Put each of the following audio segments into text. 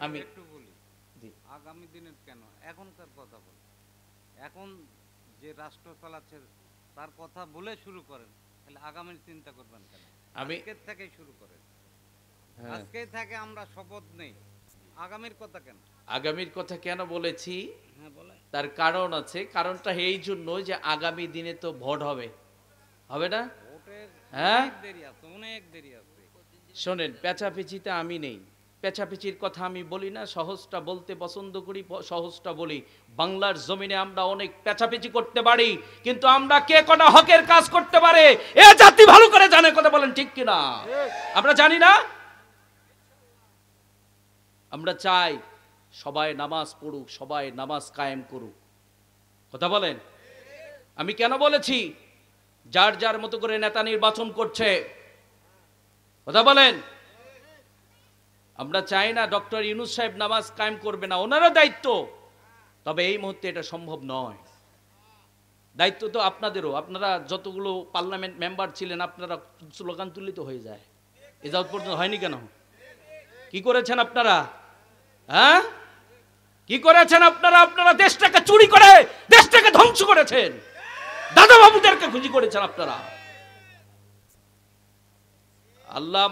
আমি একটু বলি, জি আগামী দিনের কেন এখনকার কথা বলি। এখন যে রাষ্ট্র চালাচ্ছে তার কথা বলে শুরু করেন, তাহলে আগামীর চিন্তা করবেন কেন? আমি আজকের থেকেই শুরু করেন। হ্যাঁ আজকেই থেকে আমরা শপথ নেই, আগামীর কথা কেন? আগামীর কথা কেন বলেছি, হ্যাঁ বলে। তার কারণ আছে। কারণটা এই জন্য যে আগামী দিনে তো ভোট হবে, হবে না? ভোটের হ্যাঁ অনেক দেরি আছে, অনেক দেরি আছে। শোনেন, পেঁচাপেচিতে আমি নেই। পেঁচাপেচির কথা আমি বলি না, সহজটা বলতে পছন্দ করি, সহজটা বলি। বাংলার জমিনে আমরা অনেক পেঁচাপেচি করতে পারি, কিন্তু আমরা কে কটা হকের কাজ করতে পারে এ জাতি ভালো করে জানে। কথা বলেন ঠিক কিনা? আমরা জানি না? আমরা চাই সবাই নামাজ পড়ুক, সবাই নামাজ কায়েম করুক। কথা বলেন। আমি কেন বলেছি যার যার মতো করে নেতা নির্বাচন করছে? কথা বলেন। আমরা চাই না ডক্টর ইউনূস সাহেব নামাজ কায়েম করবে না, ওনারও দায়িত্ব। তবে এই মুহূর্তে এটা সম্ভব নয়। দায়িত্ব তো আপনাদেরও। আপনারা যতগুলো পার্লামেন্ট মেম্বার ছিলেন, আপনারা স্লোগান তুলিত হয়ে যায়। এ যাওয়ার পর্যন্ত হয়নি কেন? কি করেছেন আপনারা? হ্যাঁ কি করেছেন আপনারা? আপনারা দেশটাকে চুরি করে দেশটাকে ধ্বংস করেছেন। দাদা বাবুদেরকে খুঁজি করেছেন আপনারা। আল্লাহ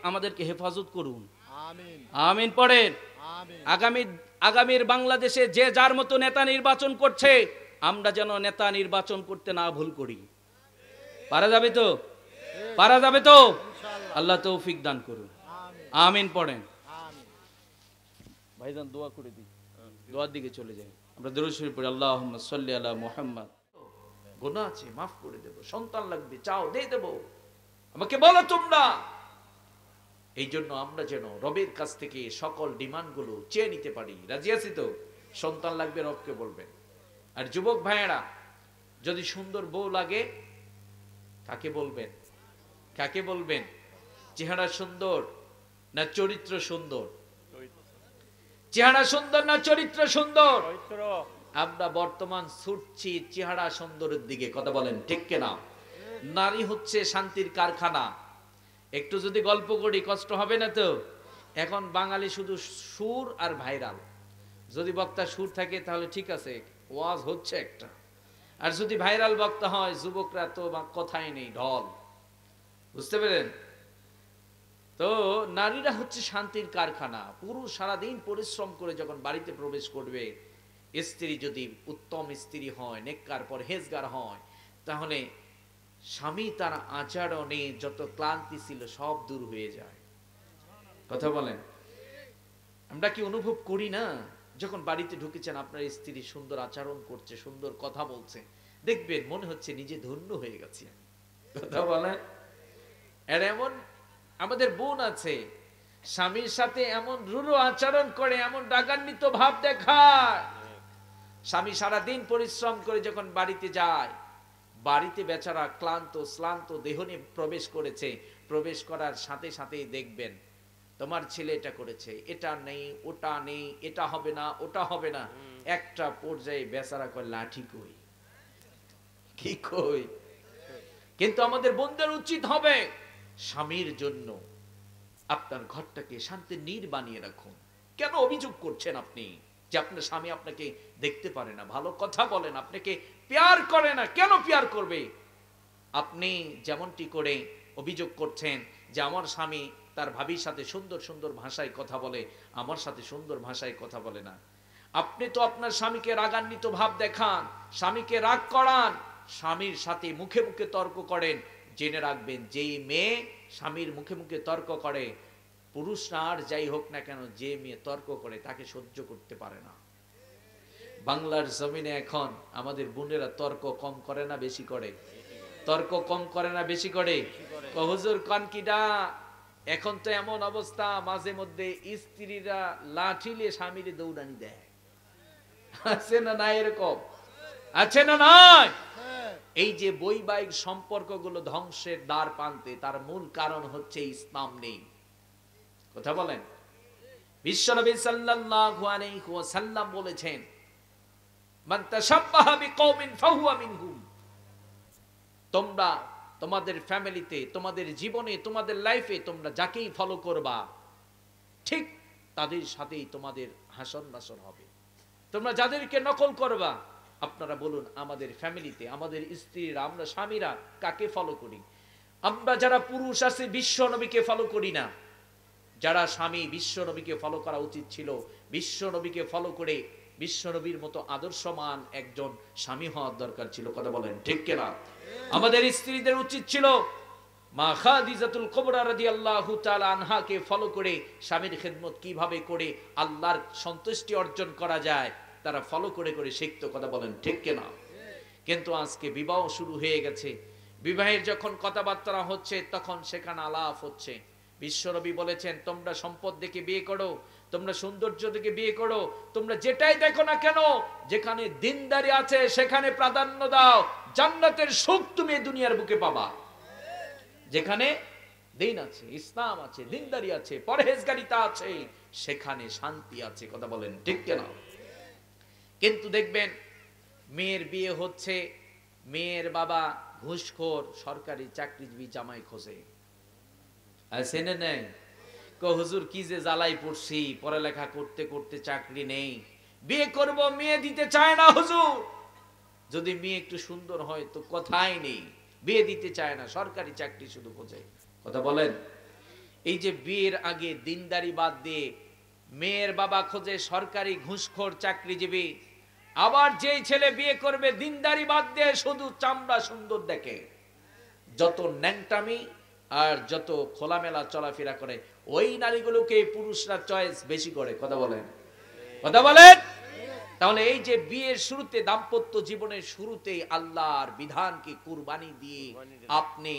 আমাদেরকে হেফাজত করুন। আমিন আমিন পড়েন। আমিন আগামীর বাংলাদেশে যে যার মতো নেতা নির্বাচন করছে, আমরা যেন নেতা নির্বাচন করতে না ভুল করি। পারা যাবে তো? পারা যাবে তো? ইনশাআল্লাহ আল্লাহ তৌফিক দান করুন। আমিন আমিন পড়েন। আমিন ভাইজান দোয়া করে দিই, দোয়ার দিকে চলে যাই। আমরা দরুদ শরীফ পড়ি, আল্লাহুম্মা সাল্লি আলা মুহাম্মদ। গুনাহ আছে, মাফ করে দেব। সন্তান লাগবে, চাও দিয়ে দেব। আমাকে বলো তোমরা। এই জন্য আমরা যেন রবের কাছ থেকে সকল ডিমান্ডগুলো চেয়ে নিতে পারি। রাজি আছি তো? সন্তান লাগবে, রবকে বলবেন। আর যুবক ভাইয়েরা, যদি সুন্দর বউ লাগে, কাকে বলবেন? কাকে বলবেন? চেহারা সুন্দর না চরিত্র সুন্দর? চেহারা সুন্দর না চরিত্র সুন্দর? আমরা বর্তমান ছুটছি চেহারা সুন্দরের দিকে। কথা বলেন ঠিক কিনা? নারী হচ্ছে শান্তির কারখানা। একটু যদি গল্প করি কষ্ট হবে না তো? এখন বাঙালি শুধু সুর আর ভাইরাল। যদি বক্তা সুর থাকে তাহলে ঠিক আছে, ওয়াজ হচ্ছে একটা। আর যদি ভাইরাল বক্তা হয়, যুবকরা তো কথাই নেই, ঢল। বুঝতে পেরেন তো? নারীরা হচ্ছে শান্তির কারখানা। পুরুষ সারাদিন পরিশ্রম করে যখন বাড়িতে প্রবেশ করবে, স্ত্রী যদি উত্তম স্ত্রী হয়, নেককার পরহেজগার হয়, তাহলে স্বামী তার আচরণে যত ক্লান্তি ছিল সব দূর হয়ে যায়। কথা বলেন। আমরা কি অনুভব করি না? যখন বাড়িতে ঢুকেছেন, আপনার স্ত্রী সুন্দর আচরণ করছে, সুন্দর কথা বলছে, দেখবেন মনে হচ্ছে নিজে ধন্য হয়ে গেছি। কথা বলেন। আর এমন আমাদের বোন আছে, স্বামীর সাথে এমন রূঢ় আচরণ করে, এমন রাগান্বিত ভাব দেখায়। স্বামী সারাদিন পরিশ্রম করে যখন বাড়িতে যায়, বাড়িতে বেচারা ক্লান্ত শ্লান্ত দেহ নিয়ে প্রবেশ করেছে। প্রবেশ করার সাথে সাথেই দেখবেন তোমার ছেলে এটা করেছে, এটা নেই, ওটা নেই, এটা হবে না, ওটা হবে না। একটা পর্যায়ে বেচারা কয় লাঠি কই, কি কই। কিন্তু আমাদের বোনদের উচিত হবে স্বামীর জন্য আপনার ঘরটাকে শান্তির নীড় বানিয়ে রাখুন। কেন অভিযোগ করছেন আপনি যে আপনার স্বামী আপনাকে দেখতে পারে না, ভালো কথা বলেন, আপনাকে প্যার করে না? কেন প্যার করবে? আপনি যেমনটি করে অভিযোগ করছেন যে আমার স্বামী তার ভাবির সাথে সুন্দর সুন্দর ভাষায় কথা বলে, আমার সাথে সুন্দর ভাষায় কথা বলে না। আপনি তো আপনার স্বামীকে রাগান্বিত ভাব দেখান, স্বামীকে রাগ করান, স্বামীর সাথে মুখে মুখে তর্ক করেন। জেনে রাখবেন, যেই মেয়ে স্বামীর মুখে মুখে তর্ক করে, পুরুষ না আর যাই হোক না কেন, যে মেয়ে তর্ক করে তাকে সহ্য করতে পারে না। বাংলার জমিনে এখন আমাদের বোনেরা তর্ক কম করে না বেশি করে? তর্ক কম করে না বেশি করে? হুজুর কনকিডা। এখন তো এমন অবস্থা, মাঝে মধ্যে স্ত্রীরা লাঠিলে স্বামীর দৌড়ানি দেয়। আছে না নাই? এরকম আছে না নাই? এই যে বৈবাহিক সম্পর্কগুলো ধ্বংসের দ্বার প্রান্তে, তার মূল কারণ হচ্ছে ইসলাম নেই। কথা বলেন। বিশ্বনবী সাল্লাল্লাহু আলাইহি ওয়াসাল্লাম বলেছেন, মান তাশাব্বাহা বিকওমিন ফাহুয়া মিনহুম। তোমরা তোমাদের ফ্যামিলিতে, তোমাদের জীবনে, তোমাদের লাইফে তোমরা যাকেই ফলো করবা, ঠিক তাদের সাথেই তোমাদের হাসন নাসর হবে। তোমরা যাদেরকে নকল করবা, আপনারা বলুন আমাদের ফ্যামিলিতে আমাদের স্ত্রীরা, আমরা স্বামীরা কাকে ফলো করি? আমরা যারা পুরুষ আছে বিশ্ব নবীকে ফলো করি না। যারা স্বামী বিশ্ব নবীকে ফলো করা উচিত ছিল, বিশ্ব নবীকে ফলো করে বিশ্ব নবীর মতো আদর্শমান একজন স্বামী হওয়ার দরকার ছিল। কথা বলেন ঠিক কিনা? আমাদের স্ত্রীদের উচিত ছিল মা খাদিজাতুল কুবরা রাদিয়াল্লাহু তাআলা আনহাকে ফলো করে স্বামীর খেদমত কিভাবে করে আল্লাহর সন্তুষ্টি অর্জন করা যায় তারা ফলো করে করে শিখতো। কথা বলেন ঠিক কিনা? কিন্তু আজকে বিবাহ শুরু হয়ে গেছে, বিবাহের যখন কথাবার্তা হচ্ছে তখন সেখানে আলাপ হচ্ছে। বিশ্বনবী বলেছেন তোমরা সম্পদ দেখে বিয়ে করো, তোমরা সৌন্দর্য দেখে বিয়ে করো, তোমরা যেটাই দেখো না কেন, যেখানে দিনদারি আছে সেখানে প্রাধান্য দাও, জান্নাতের সুখ তুমি দুনিয়ার বুকে পাবা। যেখানে দিন আছে, ইসলাম আছে, দিনদারি আছে, পরহেজগারিতা আছে, সেখানে শান্তি আছে। কথা বলেন ঠিক কিনা? কিন্তু দেখবেন মেয়ের বিয়ে হচ্ছে, মেয়ের বাবা ঘুষখোর সরকারি চাকরিজীবী জামাই খোঁজে। আছে না নাই? হুজুর কি যে জ্বালাই পড়ছি, পড়ালেখা করতে করতে চাকরি নেই, বিয়ে করব, মেয়ে দিতে চায় না হুজুর। যদি মেয়ে একটু সুন্দর হয় তো কথাই নেই, বিয়ে দিতে চায় না, সরকারি চাকরি শুধু খোঁজে। কথা বলেন, এই যে বিয়ের আগে দিনদারি বাদ দিয়ে মেয়ের বাবা খোঁজে সরকারি ঘুষখোর চাকরিজীবী, আবার যেই ছেলে বিয়ে করবে দিনদারি বাদ দিয়ে শুধু চামড়া সুন্দর দেখে, যত ন্যাংটামি আর যত খোলামেলা চলাফেরা করে ওই নারীগুলোকে পুরুষরা চয়েস বেশি করে। কথা বলেন, কথা বলেন। তাহলে এই যে বিয়ের শুরুতে, দাম্পত্য জীবনের শুরুতেই আল্লাহর বিধানকে কুরবানি দিয়ে আপনি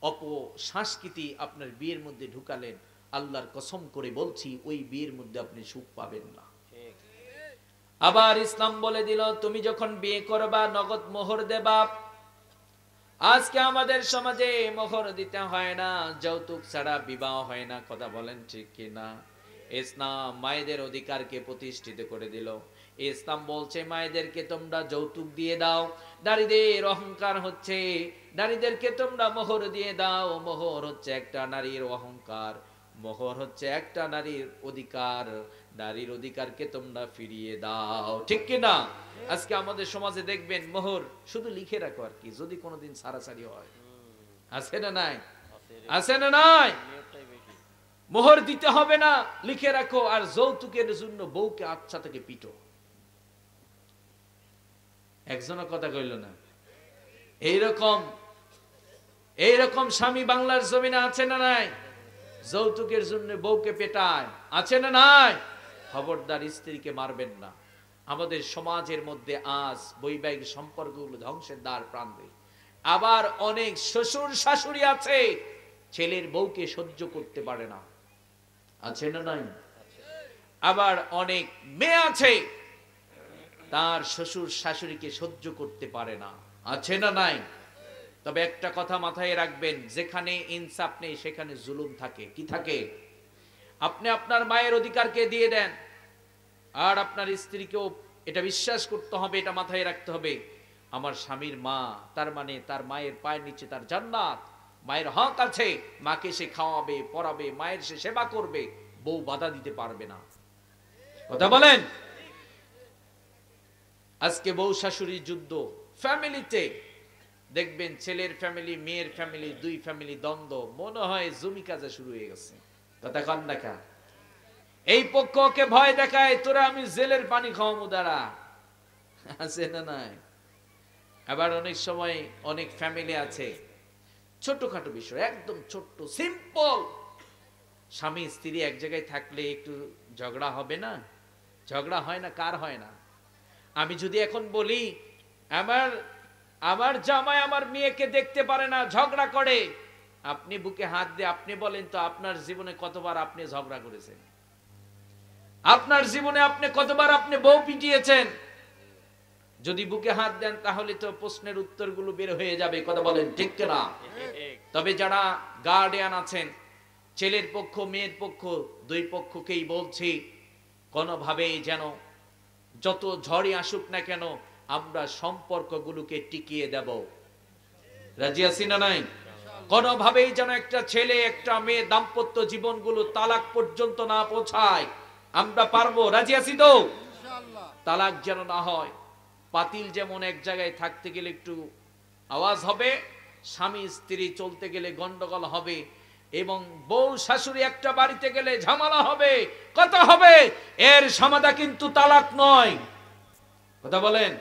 অপসংস্কৃতি আপনার বিয়ের মধ্যে ঢুকালেন, আল্লাহর কসম করে বলছি ওই বিয়ের মধ্যে আপনি সুখ পাবেন না। আবার ইসলাম বলে দিল তুমি যখন বিয়ে করবা নগদ মোহর দেবা। আজকে আমাদের সমাজে মোহর দিতে হয় না, যৌতুক ছাড়া বিবাহ হয় না। কথা বলেন ঠিক কিনা? ইসলাম মায়েদের অধিকারকে প্রতিষ্ঠিত করে দিল। ইসলাম বলছে মায়েদেরকে তোমরা যৌতুক দিয়ে দাও। নারীদের অহংকার হচ্ছে নারীদেরকে তোমরা মোহর দিয়ে দাও। মোহর হচ্ছে একটা নারীর অহংকার, মোহর হচ্ছে একটা নারীর অধিকার। নারীর অধিকারকে তোমরা ফিরিয়ে দাও। ঠিক কিনা? আজকে আমাদের সমাজে দেখবেন মোহর শুধু লিখে রাখো আর কি, যদি কোনোদিন সারাসারি হয়। আছে না নাই? আছে না নাই? মোহর দিতে হবে না, লিখে রাখো। আর যৌতুকের জন্য বউকে আচ্ছা থেকে পিটো। একজনের কথা কইল না, এইরকম স্বামী বাংলার জমিনে আছে না নাই? যৌতুকের জন্য বউকে পেটায়, আছে না নাই? খবরদার স্ত্রীকে মারবেন না। আমাদের সমাজের মধ্যে আজ বৈবাহিক সম্পর্কগুলো ধ্বংসের দ্বার প্রান্তে। আবার অনেক শ্বশুর শাশুড়ি আছে ছেলের বউকে সহ্য করতে পারে না, আছে না নাই? আবার অনেক মেয়ে আছে তার শ্বশুর শাশুড়িকে সহ্য করতে পারে না, আছে না নাই? তবে একটা কথা মাথায় রাখবেন, যেখানে ইনসাফ নেই সেখানে জুলুম থাকে। কি থাকে? আপনি আপনার মায়ের অধিকারকে দিয়ে দেন, আর আপনার স্ত্রীকেও এটা বিশ্বাস করতে হবে, এটা মাথায় রাখতে হবে, আমার স্বামীর মা, তার মানে তার মায়ের পায়ের নিচে তার জান্নাত। মায়ের হক আছে, মাকে সে খাওয়াবে, পড়াবে, মায়ের সে সেবা করবে, বউ বাধা দিতে পারবে না। কথা বলেন। আজকে বউ শাশুড়ির যুদ্ধ ফ্যামিলিতে দেখবেন, ছেলের ফ্যামিলি মেয়ের ফ্যামিলি, দুই ফ্যামিলি দ্বন্দ্ব, মনে হয় জমি কাজে শুরু হয়ে গেছে। কথা কন দেখা, এই পক্ষকে ভয় দেখায় তোরা আমি জেলের পানি খাওয়াবো দ্বারা, আছে না নাই? আবার অনেক সময় অনেক ফ্যামিলি আছে ছোটখাটো বিষয়, একদম ছোট্ট সিম্পল, স্বামী স্ত্রী এক জায়গায় থাকলে একটু ঝগড়া হবে না? ঝগড়া হয় না? কার হয় না? আমি যদি এখন বলি আমার জামাই আমার মেয়েকে দেখতে পারে না, ঝগড়া করে, আপনি বুকে হাত দিয়ে আপনি বলেন তো আপনার জীবনে কতবার আপনি ঝগড়া করেছেন? আপনার জীবনে আপনি কতবার আপনি বউ পিটিয়েছেন? যদি বুকে হাত দেন তাহলে তো প্রশ্নের উত্তরগুলো বের হয়ে যাবে। কথা বলেন ঠিক কিনা? তবে যারা গার্ডিয়ান আছেন, ছেলের পক্ষ মেয়ের পক্ষ দুই পক্ষকেই বলছি, কোনোভাবেই যেন যত ঝড়ই আসুক না কেন আমরা সম্পর্কগুলোকে টিকিয়ে দেব। রাজি আছি না নাই? কোনোভাবেই যেন একটা ছেলে একটা মেয়ে দাম্পত্য জীবনগুলো তালাক পর্যন্ত না পৌঁছায়, আমরা পারবো, রাজি আছি তো? তালাক যেন না হয়। পাতিল যেমন এক জায়গায় থাকতে গেলে একটু আওয়াজ হবে, স্বামী স্ত্রী চলতে গেলে গন্ডগোল হবে, এবং বউ শাশুড়ি একটা বাড়িতে গেলে ঝামেলা হবে, কথা হবে, এর সমাধা কিন্তু তালাক নয়। কথা বলেন।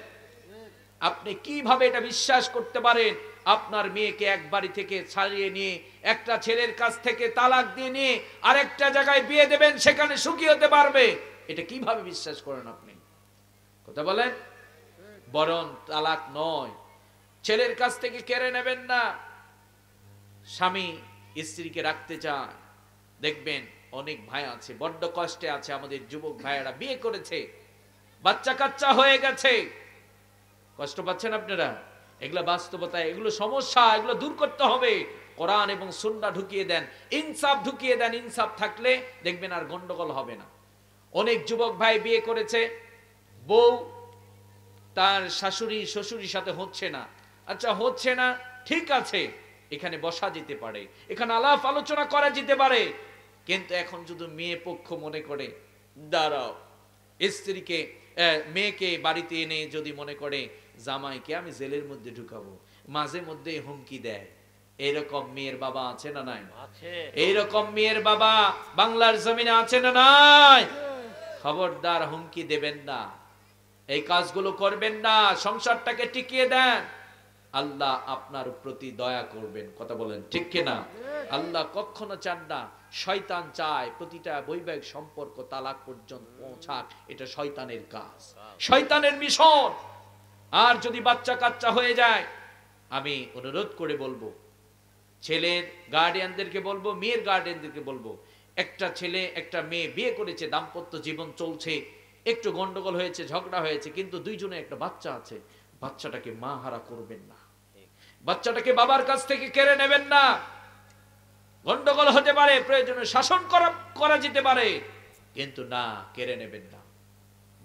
আপনি কিভাবে এটা বিশ্বাস করতে পারেন আপনার মেয়েকে এক বাড়ি থেকে ছাড়িয়ে নিয়ে একটা ছেলের কাছ থেকে তালাক দিয়ে নিয়ে আরেকটা জায়গায় বিয়ে দেবেন, সেখানে সুখী হতে পারবে? এটা কিভাবে বিশ্বাস করেন আপনি? কথা বলেন। বরং তালাক নয়, ছেলের কাছ থেকে কেড়ে নেবেন না। স্বামী স্ত্রীকে রাখতে চায়, দেখবেন অনেক ভাই আছে বড্ড কষ্টে আছে, আমাদের যুবক ভাইয়েরা বিয়ে করেছে, বাচ্চা কাচ্চা হয়ে গেছে, কষ্ট পাচ্ছেন আপনারা? এগুলো বাস্তবতা, এগুলো সমস্যা, এগুলো দূর করতে হবে। কোরআন এবং সুন্নাহ ঢুকিয়ে দেন, ইনসাফ ঢুকিয়ে দেন। ইনসাফ থাকলে দেখবেন আর গন্ডগোল হবে না। অনেক যুবক ভাই বিয়ে করেছে, বউ তার শাশুড়ি শ্বশুরির সাথে হচ্ছে না। আচ্ছা হচ্ছে না, ঠিক আছে, এখানে বসা যেতে পারে, এখানে আলাপ আলোচনা করা যেতে পারে, কিন্তু এখন যদি মেয়ে পক্ষ মনে করে দাঁড়াও, স্ত্রীকে মেয়েকে বাড়িতে এনে যদি মনে করে জামাইকে আমি জেলের মধ্যে ঢুকাবো, মাঝে মধ্যে হুমকি দেয়, এরকম মেয়ের বাবা আছে না নাই? এইরকম মেয়ের বাবা বাংলার জমিনে আছে না নাই? খবরদার, হুমকি দেবেন না, এই কাজগুলো করবেন না, সংসারটাকে টিকিয়ে দেন, আল্লাহ আপনার প্রতি দয়া করবেন। কথা বলেন ঠিক কিনা? আল্লাহ কখনো চান না, শয়তান চায় প্রতিটা বৈবাহিক সম্পর্ক তালাক পর্যন্ত পৌঁছাক। এটা শয়তানের কাজ, শয়তানের মিশন। আর যদি বাচ্চা কাচ্চা হয়ে যায়, আমি অনুরোধ করে বলবো, ছেলের গার্ডিয়ানদেরকে বলবো, মেয়ের গার্ডিয়ানদেরকে বলবো, একটা ছেলে একটা মেয়ে বিয়ে করেছে, দাম্পত্য জীবন চলছে, একটু গন্ডগোল হয়েছে, ঝগড়া হয়েছে, কিন্তু দুইজনে একটা বাচ্চা আছে, বাচ্চাটাকে মা হারা করবেন না, বাচ্চাটাকে বাবার কাছ থেকে কেড়ে নেবেন না। গন্ডগোল হতে পারে, প্রয়োজনে শাসন করা যেতে পারে, কিন্তু না, কেড়ে নেবেন না।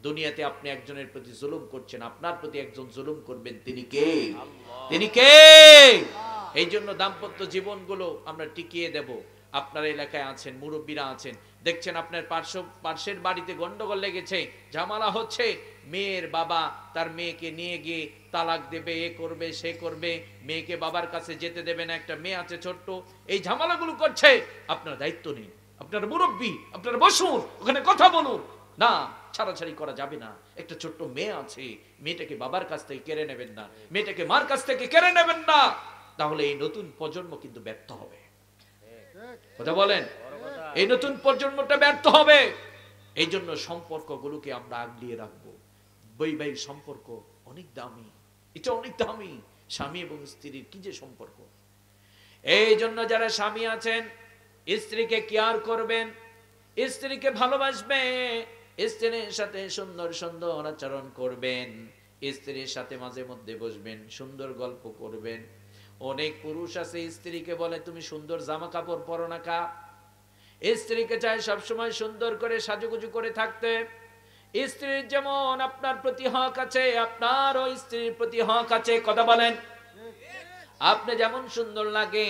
দুনিয়াতে আপনি একজনের প্রতি জুলুম করছেন, আপনার প্রতি একজন জুলুম করবেন, তিনি কে? তিনি কে? এই জন্য দাম্পত্য জীবনগুলো আমরা টিকিয়ে দেব। আপনার এলাকায় আছেন, মুরব্বীরা আছেন, দেখছেন আপনার পার্শ্বের বাড়িতে গন্ডগোল লেগেছে, ঝামেলা হচ্ছে, মেয়ের বাবা তার মেয়েকে নিয়ে গিয়ে তালাক দেবে, এ করবে সে করবে, মেয়েকে বাবার কাছে যেতে দেবে না, একটা মেয়ে আছে ছোট্ট, এই ঝামেলাগুলো করছে, আপনার দায়িত্ব নেই, আপনার মুরব্বী, আপনার বসুন, ওখানে কথা বলুন না, ছাড়াছাড়ি করা যাবে না। একটা ছোট্ট মেয়ে আছে, মেয়েটাকে বাবার কাছ থেকে কেড়ে নেবেন না, মেয়েটাকে মার কাছ থেকে কেড়ে নেবেন না, তাহলে এই নতুন প্রজন্ম কিন্তু ব্যর্থ হবে। কথা বলেন, এই নতুন প্রজন্মটা ব্যর্থ হবে। এই জন্য সম্পর্কগুলোকে আমরা আগলিয়ে রাখবো। বৈবাহিক সম্পর্ক অনেক দামি, এটা অনেক দামি। স্বামী এবং স্ত্রীর কি যে সম্পর্ক! এই জন্য যারা স্বামী আছেন, স্ত্রীকে কেয়ার করবেন, স্ত্রীকে ভালোবাসবে, স্ত্রীর সাথে সুন্দর সুন্দর আচরণ করবেন, স্ত্রীর সাথে মাঝে মধ্যে বসবেন, সুন্দর গল্প করবেন। অনেক পুরুষ আছে স্ত্রীকে বলে তুমি সুন্দর জামা কাপড় পরো না কা? স্ত্রীকে চায় সবসময় সুন্দর করে সাজুগুজু করে থাকতে। স্ত্রীর যেমন আপনার প্রতি হক আছে, আপনারও স্ত্রীর প্রতি হক আছে। কথা বলেন। আপনি যেমন সুন্দর লাগে,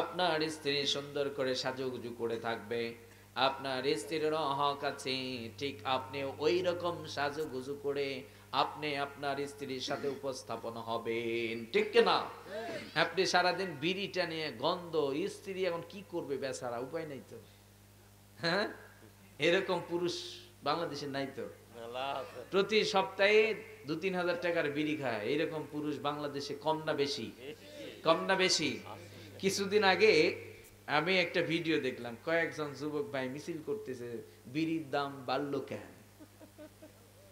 আপনার স্ত্রী সুন্দর করে সাজুগুজু করে থাকবে, আপনার স্ত্রীরও হক আছে, ঠিক আপনি ওই রকম সাজুগুজু করে আপনি আপনার স্ত্রীর সাথে উপস্থাপন হবেন, ঠিক না? আপনি সারাদিন বিড়িটা নিয়ে গন্ধ, স্ত্রী এখন কি করবে বেচারা, উপায় নাই তো। হ্যাঁ, এরকম পুরুষ বাংলাদেশে নাই তো। প্রতি সপ্তাহে 2-3 হাজার টাকার বিড়ি খায়, এরকম পুরুষ বাংলাদেশে কম না বেশি? কম না বেশি? কিছুদিন আগে আমি একটা ভিডিও দেখলাম, কয়েকজন যুবক ভাই মিছিল করতেছে, বিড়ির দাম বাড়লো কেন?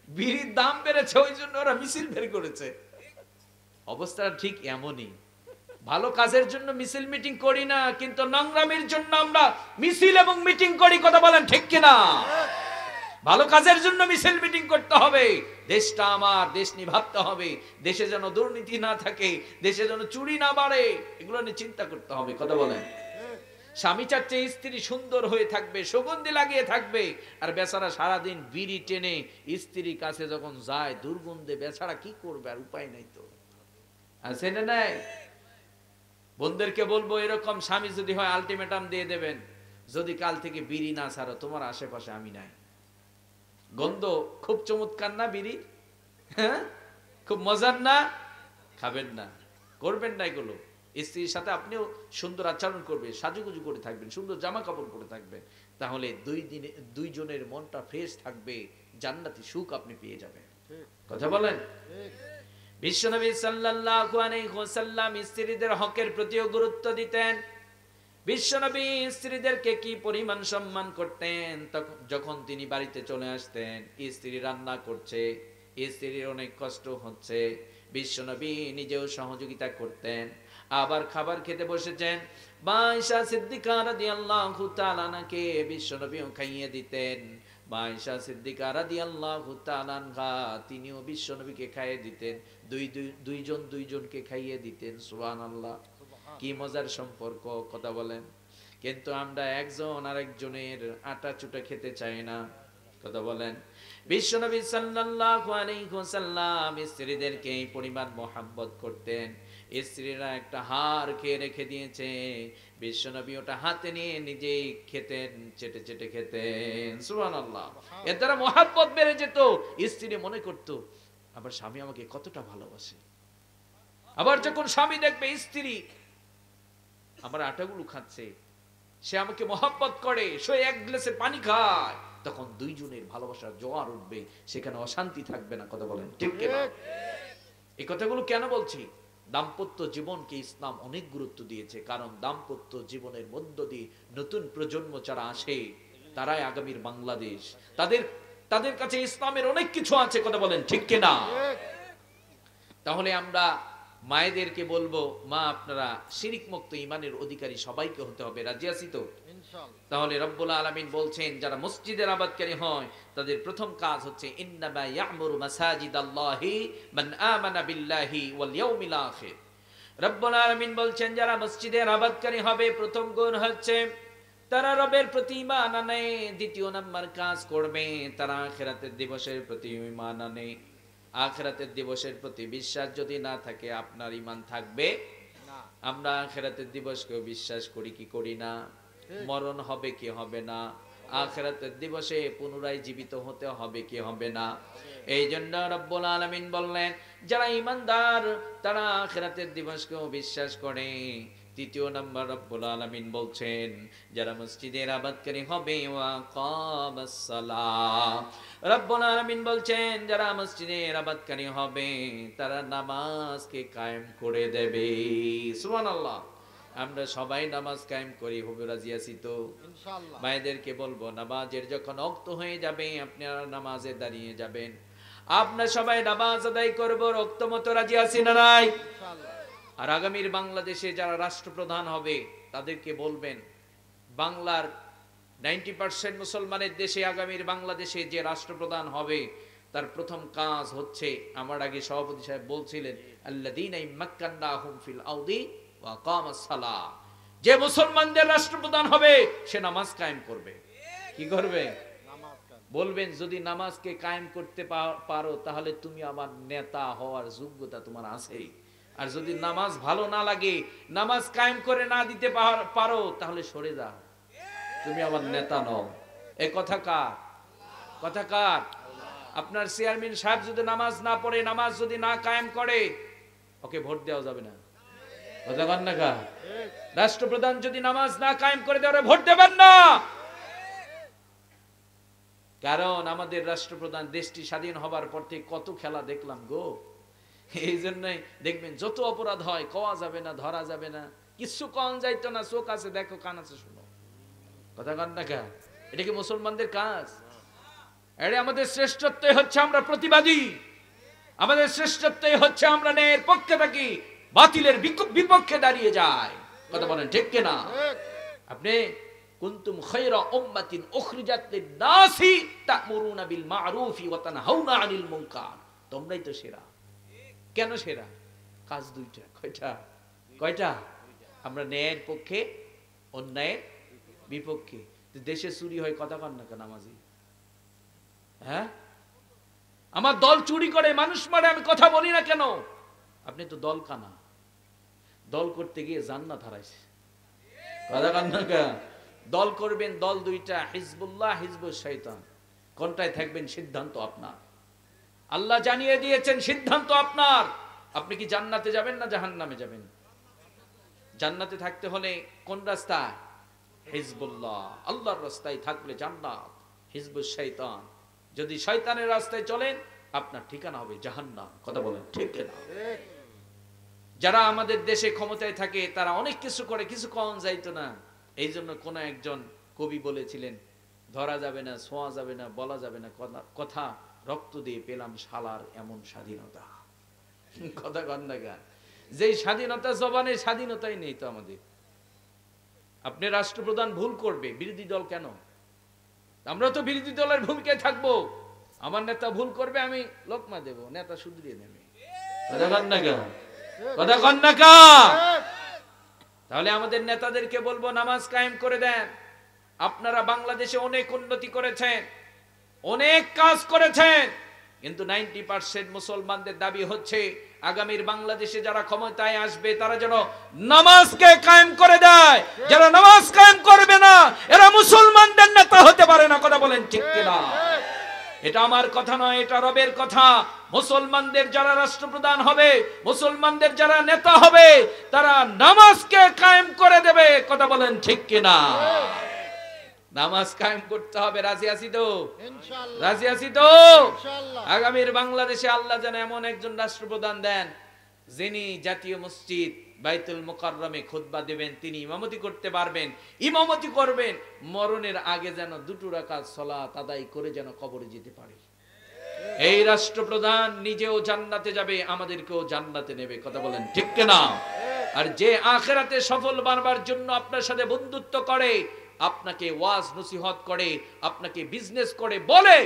বিড়ির দাম বেড়েছে, ওই জন্য ওরা মিছিল বের করেছে। অবস্থাটা ঠিক এমনই। ভালো কাজের জন্য মিছিল মিটিং করি না, কিন্তু নোংরামির জন্য আমরা মিছিল এবং মিটিং করি। কথা বলেন ঠিক কিনা? ভালো কাজের জন্য মিছিল মিটিং করতে হবে। দেশটা আমার, দেশ নিয়ে ভাবতে হবে, দেশে যেন দুর্নীতি না থাকে, দেশে যেন চুরি না বাড়ে, এগুলো নিয়ে চিন্তা করতে হবে। কথা বলেন। স্বামী চাচ্ছে স্ত্রী সুন্দর হয়ে থাকবে, সুগন্ধি লাগিয়ে থাকবে, আর বেচারা সারাদিন বিড়ি টেনে স্ত্রীর কাছে যখন যায় দুর্গন্ধে, বেচারা কি করবে, আর উপায় নাই তো। আছে না নাই? বোনদেরকে বলবো, এরকম স্বামী যদি হয় আলটিমেটাম দিয়ে দেবেন, যদি কাল থেকে বিড়ি না ছাড়ো তোমার আশেপাশে আমি নাই। গন্ধ খুব চমৎকার না বিড়ি, হ্যাঁ খুব মজার না, খাবেন না, করবেন না এগুলো। স্ত্রীর সাথে আপনিও সুন্দর আচরণ করবেন, সাজুগুজু করে থাকবেন, সুন্দর জামা কাপড় পরে থাকবেন, তাহলে দুইজনের মনটা ফ্রেশ থাকবে, জান্নাতি সুখ আপনি পেয়ে যাবেন। কথা বলেন। বিশ্বনবী সাল্লাল্লাহু আলাইহি ওয়াসাল্লাম স্ত্রীদের হকের প্রতিও গুরুত্ব দিতেন। বিশ্বনবী স্ত্রীদেরকে কি পরিমাণ সম্মান করতেন। যখন তিনি বাড়িতে চলে আসতেন, স্ত্রী রান্না করছে, স্ত্রীর অনেক কষ্ট হচ্ছে, বিশ্বনবী নিজেও সহযোগিতা করতেন। আবার খাবার খেতে বসেছেন, আয়েশা সিদ্দিকা রাদিয়াল্লাহু তাআলা আনহাকে বিশ্বনবীও খাইয়ে দিতেন। আয়েশা সিদ্দিকা রাদিয়াল্লাহু তাআলা আনহা তিনিও বিশ্বনবীকে খাইয়ে দিতেন, দুইজন দুইজনকে খাইয়ে দিতেন। সুবহানাল্লাহ, কি মজার সম্পর্ক, কথা বলেন। কিন্তু আমরা একজন আরেকজনের আটা চুটা খেতে চাই না, কথা বলেন। বিশ্বনবী সাল্লাল্লাহু আলাইহি ওয়াসাল্লাম স্ত্রীদেরকে এই পরিমাণ মোহাব্বত করতেন। স্ত্রীরা একটা হাড় খেয়ে রেখে দিয়েছে, বিশ্বনবী ওটা হাতে নিয়ে নিজেই খেতেন, চেটে চেটে খেতেন। সুবহানাল্লাহ, এর দ্বারা মোহাব্বত বেড়ে যেত। স্ত্রী মনে করতো আবার স্বামী আমাকে কতটা ভালোবাসে। আবার যখন স্বামী দেখবে স্ত্রী আমার আটাগুলো খাচ্ছে, সে আমাকে মোহাব্বত করে, সে এক গ্লাসে পানি খায়, তখন দুইজনের ভালোবাসার জোয়ার উঠবে, সেখানে অশান্তি থাকবে না। কথা বলেন ঠিক কি না? এই কথাগুলো কেন বলছি? দাম্পত্য জীবনকে ইসলাম অনেক গুরুত্ব দিয়েছে, কারণ দাম্পত্য জীবনের মধ্য দিয়ে নতুন প্রজন্ম যারা আসে তারাই আগামীর বাংলাদেশ। তাদের কাছে ইসলামের অনেক কিছু আছে। কথা বলেন ঠিক কি না? তাহলে আমরা মায়েদেরকে বলবো, মা আপনারা শিরিক মুক্ত ঈমানের অধিকারী সবাইকে হতে হবে। রাজি আছি তো? ইনশাআল্লাহ। তাহলে রব্বুল আলামিন বলছেন যারা মসজিদের আবাদকারী হয় তাদের প্রথম কাজ হচ্ছে ইন্নামা ইয়া'মুরু মাসাজিদাল্লাহি মান আমানা বিল্লাহি ওয়াল ইয়াউমিল আখির। রব্বুল আলামিন বলছেন যারা মসজিদের আবাদকারী হবে প্রথম গুণ হচ্ছে তারা রবের প্রতি ঈমান আনে। দ্বিতীয় নাম্বার কাজ করবে তারা আখিরাতের দিবসের প্রতি ঈমান আনে। আখিরাতের দিবসের প্রতি বিশ্বাস যদি না থাকে আপনার ঈমান থাকবে না। আমরা আখিরাতের দিবসকে বিশ্বাস করি কি করি না? মরণ হবে কি হবে না? আখিরাতের দিবসে পুনরায় জীবিত হতে হবে কি হবে না? এই জন্য রব্বুল আলামিন বললেন যারা ঈমানদার তারা আখিরাতের দিবসকেও বিশ্বাস করে। তৃতীয় নাম্বার রব্বুল আলামিন বলছেন যারা মসজিদের আবাদকারী হবে ওয়া কামাস সালাহ। রব্বুল আলামিন বলছেন যারা মসজিদের আবাদকারী হবে তারা নামাজকে কায়েম করে দেবে। সুবহানাল্লাহ, আমরা সবাই নামাজ কায়েম করি, হবে রাজি আছি তো? ইনশাআল্লাহ। মায়েদেরকে বলবো নামাজের যখন ওয়াক্ত হয়ে যাবে আপনারা নামাজে দাঁড়িয়ে যাবেন। আমরা সবাই নামাজ আদায় করব ওয়াক্ত মতো। রাজি আছি না নাই? ইনশাআল্লাহ। আর আগামীর বাংলাদেশে যারা রাষ্ট্রপ্রধান হবে তাদেরকে বলবেন বাংলার 90% মুসলমানের দেশে আগামীর বাংলাদেশে যে রাষ্ট্রপ্রধান হবে তার প্রথম কাজ হচ্ছে, আমার আগে সভাপতি সাহেব বলছিলেন আল্লাযীনা ইম্মাক্কান্নাহুম ফিল আরদি ওয়া আকামাস সালাহ। যে মুসলমানদের রাষ্ট্রপ্রধান হবে সে নামাজ কায়েম করবে। কি করবে? বলবেন যদি নামাজকে কায়েম করতে পারো তাহলে তুমি আমার নেতা হওয়ার যোগ্যতা তোমার আছে। আর যদি নামাজ ভালো না লাগে, নামাজ কায়েম করে না দিতে পারো, তাহলে সরে যাও, তুমি আমার নেতা নও। এই কথা কার? কথা কার? আপনার চেয়ারম্যান সাহেব যদি নামাজ না পড়ে, নামাজ যদি না কায়েম করে, ওকে ভোট দেওয়া যাবে না। কথা কার না কার? রাষ্ট্রপ্রধান যদি নামাজ না কায়েম করে দেওয়া ভোট দেবেন না। কারণ আমাদের রাষ্ট্রপ্রধান দেশটি স্বাধীন হবার পর থেকে কত খেলা দেখলাম গো। এই জন্যই দেখবেন যত অপরাধ হয় কওয়া যাবে না, ধরা যাবে না, কিছু কন যাইতো না, চোখ আছে দেখো, কান আছে শুনো। কথা কান না কা? এটা কি মুসলমানদের কাজ? এটা আমাদের শ্রেষ্ঠত্বই হচ্ছে আমরা প্রতিবাদী, আমাদের শ্রেষ্ঠত্বই হচ্ছে আমরা ন্যায়ের পক্ষে থাকি, বাতিলের বিপক্ষে দাঁড়িয়ে যায়। কথা বলেন ঠিক কিনা? আপনি কুনতুম খায়রা উম্মাতিন উখরিজাত লিন-নাসি তা'মুরুনা বিল মা'রুফি ওয়া তানহাউনা আনিল মুনকার। তোমরাই তো সেরা। কেন সেরা? কাজ দুইটা। কয়টা? কয়টা? আমরা ন্যায়ের পক্ষে, অন্যায়ের বিপক্ষে। দেশে চুরি হয়, কথা কন না কেন নামাজি? হ্যাঁ, আমার দল চুরি করে, মানুষ মারে, আমি কথা বলি না কেন? আপনি তো দল কানা, দল করতে গিয়ে জান্নাত হারাইছে। কথা কন না কেন? দল করবেন, দল দুইটা, হিজবুল্লাহ, হিজবুশ শয়তান। কোনটায় থাকবেন সিদ্ধান্ত আপনার। আল্লাহ জানিয়ে দিয়েছেন সিদ্ধান্ত আপনার। আপনি কি জান্নাতে যাবেন না জাহান্নামে যাবেন? জান্নাতে থাকতে হলে কোন রাস্তায়? হিজবুল্লাহ, আল্লাহর রাস্তায় থাকলে জান্নাত। হিজবুশ শয়তান, যদি শয়তানের রাস্তায় চলেন আপনার ঠিকানা হবে জাহান্নাম। কথা বলেন ঠিক না? যারা আমাদের দেশে ক্ষমতায় থাকে তারা অনেক কিছু করে, কিছু কম যাইতো না। এই জন্য কোন একজন কবি বলেছিলেন, ধরা যাবে না, ছোঁয়া যাবে না, বলা যাবে না কথা, রক্ত দিয়ে পেলাম শালার এমন স্বাধীনতা। কথা গন্ডাগা, যেই স্বাধীনতা জবানের স্বাধীনতাই নেই তো আমাদের। আপনি রাষ্ট্রপ্রধান ভুল করবে, বিরোধী দল কেন? আমরা তো বিরোধী দলের ভূমিকায় থাকবো। আমার নেতা ভুল করবে, আমি লোকমা দেব, নেতা শুধরিয়ে নেবে। কথা গন্ডাগা, কথা গন্ডাগা। তাহলে আমাদের নেতাদেরকে বলবো নামাজ কায়েম করে দেন। আপনারা বাংলাদেশে অনেক উন্নতি করেছেন, অনেক কাজ করেছেন, কিন্তু 90% মুসলমানদের দাবি হচ্ছে আগামীর বাংলাদেশে যারা ক্ষমতায় আসবে তারা যেন নামাজকে কায়েম করে দেয়। যারা নামাজ কায়েম করবে না এরা মুসলমানদের নেতা হতে পারে না। কথা বলেন ঠিক কিনা? এটা আমার কথা নয়, এটা রবের কথা। মুসলমানদের যারা রাষ্ট্রপ্রধান হবে, মুসলমানদের যারা নেতা হবে, তারা নামাজকে কায়েম করে দেবে। কথা বলেন ঠিক কিনা? নামাজ কায়েম করতে হবে। রাজি আছি তো? ইনশাআল্লাহ রাজি আছি তো? ইনশাআল্লাহ। আগামীর বাংলাদেশে আল্লাহ যেন এমন একজন রাষ্ট্রপ্রধান দেন যিনি জাতীয় মসজিদ বাইতুল মুকাররমে খুতবা দেবেন, তিনি ইমামতি করতে পারবেন, ইমামতি করবেন, মরণের আগে যেন 2 রাকাত সালাত আদায় করে যেন কবরে যেতে পারে। এই রাষ্ট্রপ্রধান নিজেও জান্নাতে যাবে, আমাদেরকেও জান্নাতে নেবে। কথা বলেন ঠিক কিনা? আর যে আখিরাতে সফল বানাবার জন্য আপনার সাথে বন্ধুত্ব করে, আপনাকে ওয়াজ নসিহত করে, আপনাকে বিজনেস করে, বলে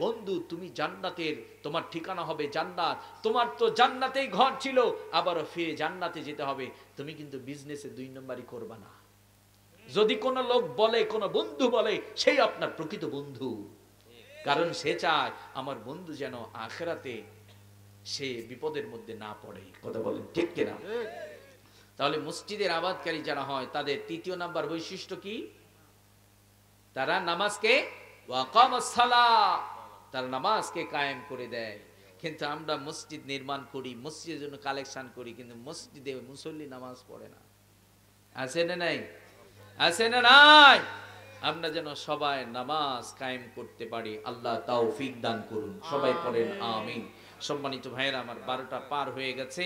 বন্ধু তুমি জান্নাতের, তোমার ঠিকানা হবে জান্নাত, তোমার তো জান্নাতেই ঘর ছিল, আবারও ফিরে জান্নাতে যেতে হবে, তুমি কিন্তু বিজনেসে 2 নম্বরই করবা না। যদি কোনো লোক বলে, কোনো বন্ধু বলে, সেই আপনার প্রকৃত বন্ধু। কারণ সে চায় আমার বন্ধু যেন আখিরাতে সে বিপদের মধ্যে না পড়ে। কথা বলেন ঠিক কিনা? তাহলে মসজিদের আবাদকারী যারা হয় তাদের 3য় নাম্বার বৈশিষ্ট্য কি? তারা নামাজকে ওয়াকামাস সালাহ, তারা নামাজকে কায়েম করে দেয়। কিন্তু আমরা মসজিদ নির্মাণ করি, মসজিদের জন্য কালেকশন করি, কিন্তু মসজিদে মুসল্লি নামাজ পড়ে না। আছে না নাই? আছে না নাই? আমরা যেন সবাই নামাজ কায়েম করতে পারি। আল্লাহ তৌফিক দান করুন। সবাই পড়েন আমিন। সম্মানিত ভাইয়েরা আমার, 12টা পার হয়ে গেছে।